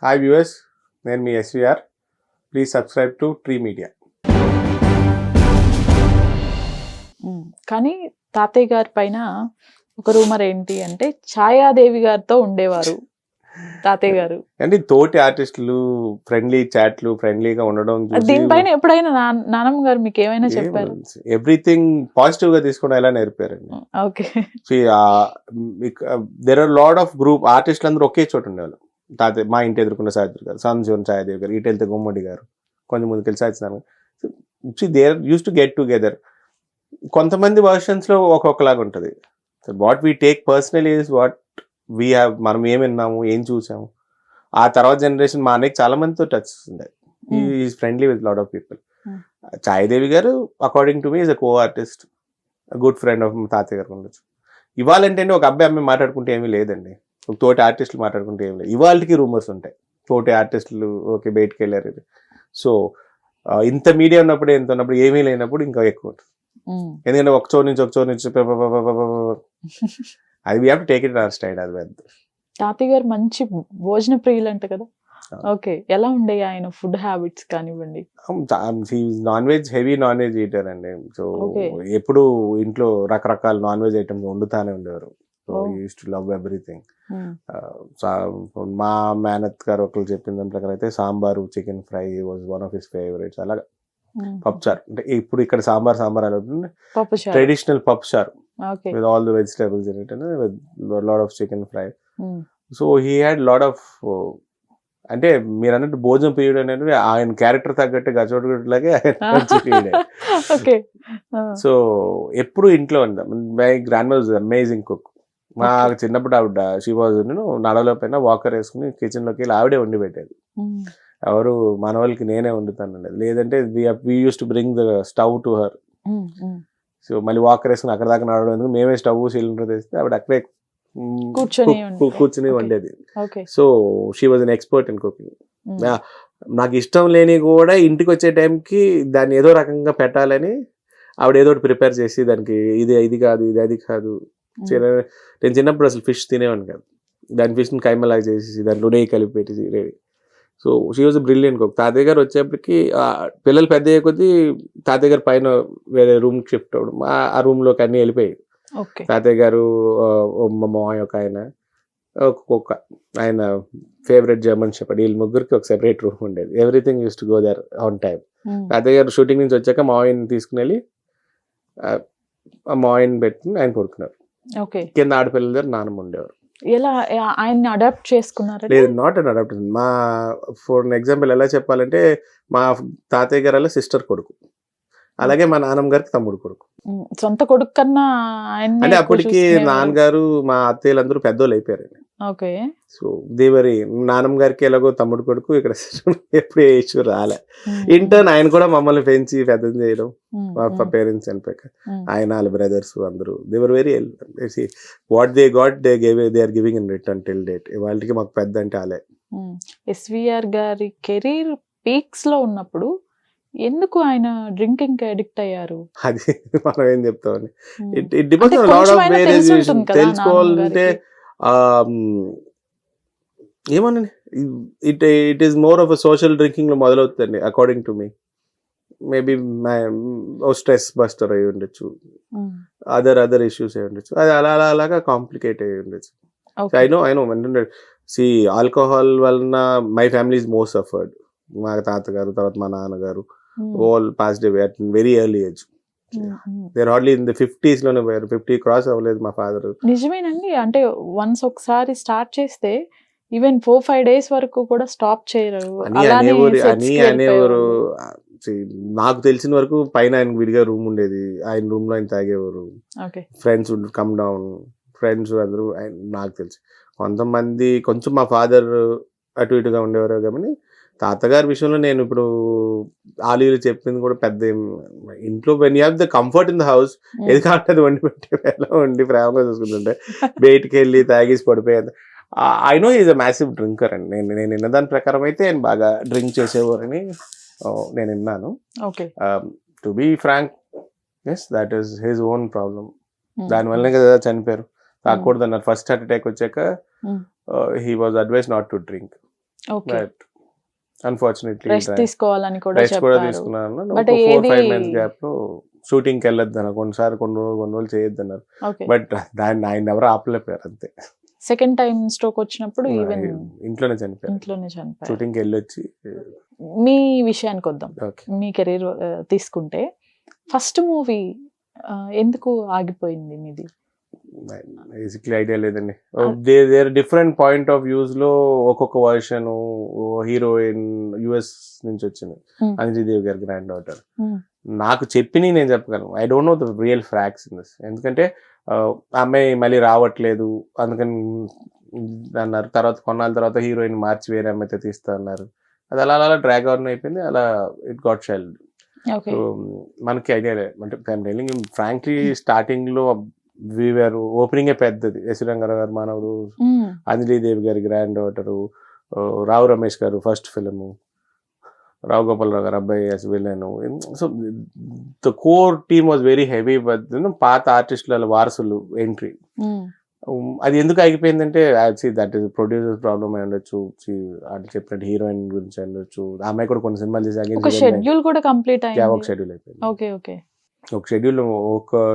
Hi viewers, నేను మీ SVR. Please subscribe to Tree Media. కానీ తాతయ్య గారి పైన ఒక రూమర్ ఏంటి అంటే ఛాయాదేవి గారితో ఉండేవారు తాతయ్య గారు. అంటే తోటి ఆర్టిస్టులు ఫ్రెండ్లీ చాట్లు ఫ్రెండ్లీగా ఉండడం దీనిపైన ఎప్పుడైనా నానమ్మ గారు మీకు ఏమైనా చెప్పారు? ఎవ్రీథింగ్ పాజిటివ్ గా తీసుకోవడం ఎలా నేర్పారండి. Okay. There are lot of group ఆర్టిస్టులు అందరూ ఒకే చోట ఉండేవాళ్ళు. తాతయ్య మా ఇంటి ఎదుర్కొన్న సాయిత్రి గారు, సంజీవన్ ఛాయాదేవి గారు, ఇటు వెళ్తే గుమ్మడి గారు, కొంచెం ముందుకు సాయిస్తున్నాను. There used to get together. కొంతమంది వర్షన్స్ లో ఒక్కొక్కలాగా ఉంటుంది. What we take personal is what we have. మనం ఏం విన్నాము, ఏం చూసాము. ఆ తర్వాత జనరేషన్ మా అన్నయ్యకి చాలా మందితో టచ్ ఉంది. Is friendly with lot of people. Chayadevi గారు according to me is a co artist, good friend of తాతయ్య గారు ఉండొచ్చు. ఇవాళంటే ఒక అబ్బాయి అమ్మాయి మాట్లాడుకుంటే ఏమీ లేదండి, ఒక తోటి ఆర్టిస్టులు మాట్లాడుకుంటే ఏమి లేదు. ఇవాళకి రూమర్స్ ఉంటాయి, తోటి ఆర్టిస్టులు ఓకే బయటకు వెళ్ళారు. సో ఇంత మీడియా ఉన్నప్పుడు ఎంత ఉన్నప్పుడు ఏమీ లేనప్పుడు ఇంకా ఎక్కువ ఉంటుంది. ఎందుకంటే ఒక చోటు నుంచి అది we have to take it on style. అది పెద్ద తాతయ్య గారు మంచి భోజన ప్రియులు అంట కదా. ఓకే, ఎలా ఉండే ఆయన ఫుడ్ హ్యాబిట్స్ కానివ్వండి? Non veg, heavy non veg eater అండి. సో ఎప్పుడు ఇంట్లో రకరకాల నాన్ వెజ్ ఐటమ్స్ వండుతానే ఉండేవారు. So use to love everything. మా మేనత్ గారు ఒకరు చెప్పిన దాని ప్రకారం అయితే sambar, chicken fry was one of his favourites. అలాగా పప్పుచారు, అంటే ఇప్పుడు ఇక్కడ సాంబార్ అలా ఉంటుంది, ట్రెడిషనల్ పప్పుచారు with all the vegetables in it and with lot of chicken fry. So he had lot of, అంటే మీరు అన్నట్టు భోజనం ప్రియుడు అనేది ఆయన క్యారెక్టర్ తగ్గట్టు గచ్చోటులాగే సో ఎప్పుడు ఇంట్లో my grand mother amazing cook. మా చిన్నప్పుడు ఆవిడ షీవాజ్ నడవలో పైన వాకర్ వేసుకుని కిచెన్ లోకి వెళ్ళి ఆవిడే వండి పెట్టేది. ఎవరు మన వాళ్ళకి నేనే వండుతాను అనేది లేదంటే we use to bring the stove to her. So మళ్ళీ వాకర్ వేసుకుని అక్కడ దాకా నడవడం ఎందుకు, మేమే స్టవ్ సిలిండర్ తెస్తే ఆవిడ అక్కడే కూర్చుని వండేది. So she was an expert in cooking. నాకు ఇష్టం లేని కూడా ఇంటికి వచ్చే టైంకి దాన్ని ఏదో రకంగా పెట్టాలని ఆవిడ ఏదో ప్రిపేర్ చేసి దానికి ఇది కాదు ఇది అది కాదు. నేను చిన్నప్పుడు అసలు ఫిష్ తినేవాడిని కాదు, దాని ఫిష్ని కైమలాగా చేసి దాంట్లో నెయ్యి కలిపి పెట్టేసి ready. So she was brilliant cook. తాతయ్య గారు వచ్చేప్పటికి పిల్లలు పెద్ద అయ్యే కొద్దీ తాతయ్య గారు పైన వేరే రూమ్కి షిఫ్ట్ అవ్వడం, ఆ రూమ్లోకి అన్నీ వెళ్ళిపోయాయి. తాతయ్య గారు, మా మామయ్య ఒక ఆయన, ఒక్కొక్క ఆయన ఫేవరెట్ జర్మన్ షెపర్డ్, వీళ్ళు ముగ్గురికి ఒక సెపరేట్ రూమ్ ఉండేది. Everything use to go there on time. తాతయ్య గారు షూటింగ్ నుంచి వచ్చాక మామయ్యని తీసుకుని వెళ్ళి మామయ్యని పెట్టుకుని ఆయన పడుకున్నారు. కింద ఆడపిల్లల దగ్గర నాన్నమ్మ ఉండేవారు. ఎలా ఆయన అడాప్ట్ చేసుకున్నారు? లేదు, నాట్ అన్ అడాప్ట్. మా ఫర్ ఎగ్జాంపుల్ ఎలా చెప్పాలంటే, మా తాతయ్య గారు అలా సిస్టర్ కొడుకు, అలాగే మా నాన్నమ్మ గారికి తమ్ముడు కొడుకు. సొంత కొడుకు కన్నా అంటే అప్పటికి నాన్నగారు మా అత్తయ్యలందరూ పెద్దోళ్ళు అయిపోయారు. ఓకే. సో దేవరి నాన్నమ్మ గారికి ఎలాగో తమ్ముడు కొడుకు, ఇక్కడ ఎప్పుడు ఏ ఇష్యూ రాలే. ఇంటర్న్ ఆయన కూడా మమ్మల్ని పెంచి పెద్దది చేయడం, మా పేరెంట్స్ చనిపోయాక ఆయన వాళ్ళ బ్రదర్స్ అందరూ they were very what they got they are giving in return till date. వాళ్ళకి మాకు పెద్ద అంటే ఆలే. ఎస్విఆర్ గారి కెరీర్ పీక్స్ లో ఉన్నప్పుడు ఎందుకు ఆయన డ్రింకింగ్ కి అడిక్ట్ అయ్యారు? అది మనం ఏం చెప్తామని, it depends on lot of various. తెలుసుకోవాలంటే ఏమోనండి, it is more of a social drinking లో మొదలవుతుందండి according to me. Maybe stress buster అయి ఉండొచ్చు, అదర్ ఇష్యూస్ అయి ఉండొచ్చు, అది అలాగా కాంప్లికేట్ అయి ఉండొచ్చు. ఐ నో సి ఆల్కహాల్ వలన my family is most suffered. మా తాతగారు, తర్వాత మా నాన్నగారు all passed away at very early age. There hardly in the 50s లోనే పోయారు. 50 క్రాస్ అవ్వలేదు మా ఫాదర్. నిజమేనండి, అంటే వన్స్ ఒకసారి స్టార్ట్ చేస్తే ఈవెన్ 4-5 days వరకు కూడా స్టాప్ చేయరు అనేవారు. నాకు తెలిసిన వరకు పైన ఆయన విడిగా రూమ్ ఉండేది, ఆయన రూమ్ లో ఆయన తాగేవారు. Friends would come down, friends అందరూ. నాకు తెలిసి కొంతమంది కొంచెం మా ఫాదర్ అటు ఇటుగా ఉండేవారు. కానీ తాతగారి విషయంలో నేను ఇప్పుడు ఆలీలు చెప్పింది కూడా పెద్ద ఇంట్లో when you have the comfort in the house, ఏది కాదు వండి పెట్టి ఎలా వండి ప్రేమగా చూసుకుంటుంటే బయటికి వెళ్ళి తాగేసి పడిపోయేది. I know is a massive drinker అండి. నేను విన్న దాని ప్రకారం అయితే ఆయన బాగా డ్రింక్ చేసేవారని నేను విన్నాను. To be frank, as that is his own problem. దానివల్లనే కదా చనిపోయారు. తాగకూడదు అన్నారు. ఫస్ట్ హార్ట్ అటాక్ వచ్చాక he was advise not to drink. Okay. But unfortunately rest తీసుకోవాలని కూడా రెస్ట్ కూడా చెప్పారు. తీసుకున్నాను. But ఒక 4-5 ఏది- మంత్స్ గ్యాప్ లో షూటింగ్ కి వెళ్ళొద్దు అన్న కొన్నిసార్లు కొన్ని రోజులు చేయొద్దు అన్నారు. ఓకే. బట్ దాన్ని ఆయన ఎవరు ఆపలేపారు అంతే. సెకండ్ టైం స్ట్రోక్ వచ్చినప్పుడు ఈవెన్ ఇంట్లోనే చనిపోయారు. ఇంట్లోనే చనిపోయారు. షూటింగ్ కి వెళ్ళొచ్చి మీ విషయానికి వద్దాం. ఓకే. మీ కెరీర్ తీసుకుంటే ఫస్ట్ మూవీ ఎందుకు ఆగిపోయింది మీది? బేసిక్లీ ఐడియా లేదండి. There different point of views లో ఒక్కొక్క వర్షన్. హీరోయిన్ యుఎస్ నుంచి వచ్చింది, అంజలి దేవి గారి గ్రాండ్ డాటర్. నాకు చెప్పిని నేను చెప్పగలను. I don't know the real facts in this. ఎందుకంటే అమ్మాయి మళ్ళీ రావట్లేదు అందుకని అన్నారు. తర్వాత కొన్నాళ్ళ తర్వాత హీరోయిన్ మార్చి వేరే అమ్మాయితో తీస్తా అన్నారు. అది అలా అలా డ్రాగ్ ఆన్ అయిపోయింది. అలా ఇట్ గాట్ షెల్డ్. ఓకే. సో మనకి ఐడియా లేదు. అంటే ఫ్రాంక్లీ స్టార్టింగ్ లో వీఆర్ ఓపెనింగ్ పెద్దది. ఎస్ రంగారావు గారు మానవుడు, అంజలి దేవి గారి గ్రాండ్ డాటరు, రావు రమేష్ గారు ఫస్ట్ ఫిలిము, రావు గోపాలరావు గారు అబ్బాయి as villain. So the core team was very heavy. But పాత ఆర్టిస్టుల వారసులు ఎంట్రీ. అది ఎందుకు ఆగిపోయిందంటే దట్ ఈస్ ప్రొడ్యూసర్ ప్రాబ్లమ్ అయి ఉండొచ్చు. వాళ్ళు చెప్పినట్టు హీరోయిన్ గురించి ఉండొచ్చు. ఆ అమ్మాయి కూడా కొన్ని సినిమాలు చేసి ఒక షెడ్యూల్ కూడా కంప్లీట్ అయింది. ఒక షెడ్యూల్ అయిపోయింది. ఓకే. ఓకే. ఒక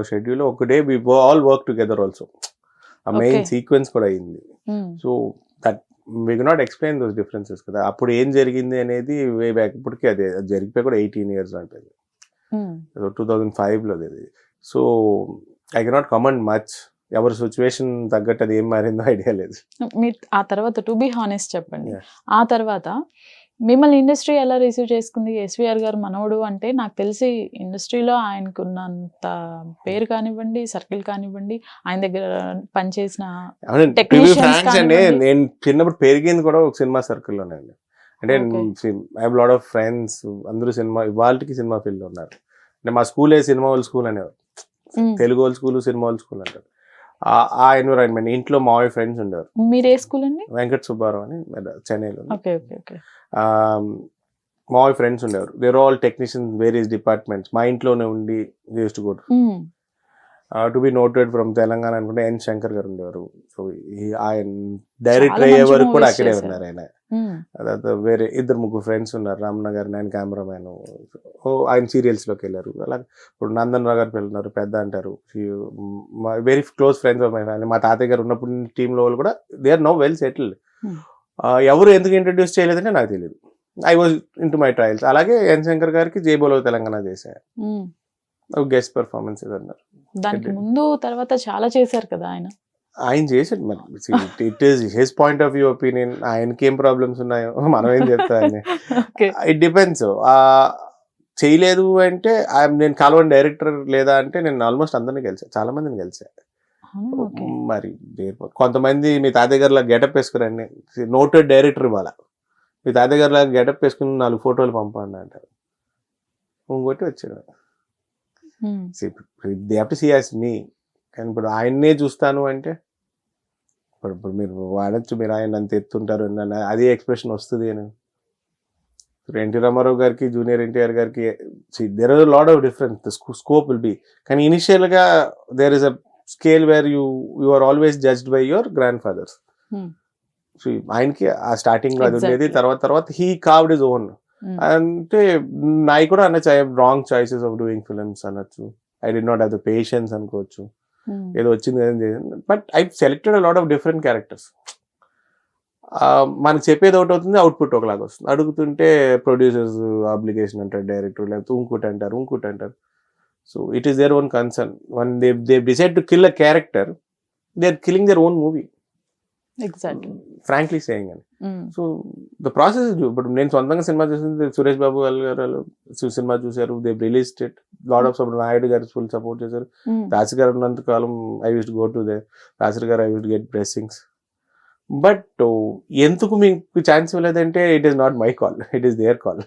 షెడ్యూల్ ఒక day we all work together also. ఆ మెయిన్ సీక్వెన్స్ కూడా అయింది. So that we cannot explain those differences కదా. అప్పుడు ఏం జరిగింది అనేది వే బ్యాక్. ఇప్పటికీ అదే జరిగిపోయి కూడా 18 years ఉంటుంది. 2005 లో అది. So I cannot comment much. ఎవరి సిచ్యువేషన్ తగ్గట్టు అది ఏం మారిందో ఐడియా లేదు. మీరు ఆ తర్వాత టు బి హానెస్ట్ చెప్పండి, Yeah. ఆ తర్వాత మిమ్మల్ని ఇండస్ట్రీ ఎలా రిసీవ్ చేసుకుంది? ఎస్విఆర్ గారు మనవడు అంటే నాకు తెలిసి ఇండస్ట్రీలో ఆయనకున్నంత పేరు కానివ్వండి, సర్కిల్ కానివ్వండి, ఆయన దగ్గర పనిచేసిన technicians కానివ్వండి. నేను చిన్నప్పుడు పెరిగింది కూడా ఒక సినిమా సర్కిల్లోనే అండి. అంటే Okay. I have lot of friends. అందరూ వాళ్ళకి సినిమా ఫీల్డ్ ఉన్నారు. అంటే మా స్కూలే సినిమా వాళ్ళ స్కూల్ అనేవారు. తెలుగు వాళ్ళ స్కూల్, సినిమా వాళ్ళ స్కూల్ అంటారు. ఆ ఎన్విరాన్మెంట్. ఇంట్లో మావయ్య ఫ్రెండ్స్ ఉండేవారు. మీరు ఏ స్కూల్ అండి? వెంకట సుబ్బారావు అని చెన్నైలో. ఓకే. ఓకే. ఓకే. మావయ్య ఫ్రెండ్స్ ఉండేవారు. There all technicians, various departments. మా ఇంట్లోనే ఉండి use to go to be noted from Telangana అనుకుంటే ఎన్ శంకర్ గారు ఉండేవారు. సో ఆయన డైరెక్టర్ అయ్యే వరకు కూడా అక్కడే ఉన్నారు ఆయన. తర్వాత వేరే 2-3 ఫ్రెండ్స్ ఉన్నారు. రామన్న గారు, ఆయన కెమెరామ్యాన్. ఆయన సీరియల్స్ లోకి వెళ్ళారు. అలా ఇప్పుడు నందన్ రావు గారు ఉన్నారు, పెద్ద అంటారు. Very close friends of my family. మా తాతయ్య గారు ఉన్నప్పుడు టీంలో వాళ్ళు కూడా they are no well settled. ఎవరు ఎందుకు ఇంట్రడ్యూస్ చేయలేదంటే నాకు తెలియదు. I was into my trials. అలాగే ఎన్ శంకర్ గారికి జై బోలో తెలంగాణ చేశారు. గెస్ట్ పెర్ఫార్మెన్స్ అన్నారు. దానికి ముందు తర్వాత చాలా చేశారు కదా ఆయన చేసాడు. మరి it is his point of view opinion. ఆయనకి ఏం ప్రాబ్లమ్స్ ఉన్నాయో మనం ఏం చెప్తాం. It depends. చేయలేదు అంటే నేను కలవని డైరెక్టర్ లేదా అంటే నేను ఆల్మోస్ట్ అందరినీ కలిసాను, చాలా మందిని కలిసాను. మరి కొంతమంది మీ తాతయ్య గారిలా గెటప్ వేసుకురండి, నోటెడ్ డైరెక్టర్ ఇవ్వాలా, మీ తాతయ్య గారిలా గెటప్ వేసుకుని 4 ఫోటోలు పంపండి అంటారు. ఇంకోటి వచ్చాడు. They have to see as me. కానీ ఇప్పుడు ఆయన్నే చూస్తాను అంటే ఇప్పుడు మీరు వాడచ్చు, మీరు ఆయన అంత ఎత్తుంటారు అదే ఎక్స్ప్రెషన్ వస్తుంది అని. ఎన్టీ రామారావు గారికి, జూనియర్ ఎన్టీఆర్ గారికి there are lot of difference. Scope will be. కానీ ఇనిషియల్ గా there is a scale where you are always judged by your grand fathers. ఆయనకి ఆ స్టార్టింగ్ లో అది ఉండేది. తర్వాత హీ కార్వ్డ్ హిస్ ఓన్. అంటే నాయి కూడా అనొచ్చు, I have wrong choices of doing films అనొచ్చు. I did not have the patience అనుకోవచ్చు. ఏదో వచ్చింది but I selected a lot of different characters. మనకు చెప్పేది ఒకటి అవుతుంది, అవుట్పుట్ ఒకలాగా వస్తుంది. అడుగుతుంటే ప్రొడ్యూసర్స్ ఆబ్లిగేషన్ అంటారు, డైరెక్టర్ లేకపోతే ఇంకోటి అంటారు. So it is their own concern. When they decide to kill a character, they are killing their own movie. Exactly, frankly saying అని. So the process. ఇప్పుడు నేను సొంతంగా సినిమా చూసింది, సురేష్ బాబు గారు సినిమా చూశారు, they released it. Lot of support, Naidu గారు full support చేశారు. రాజు గారు ఉన్నంత కాలం I used to go to the Raju గారు, I used to get blessings. But ఎందుకు మీకు ఛాన్స్ ఇవ్వలేదంటే it is not my call, it is their call.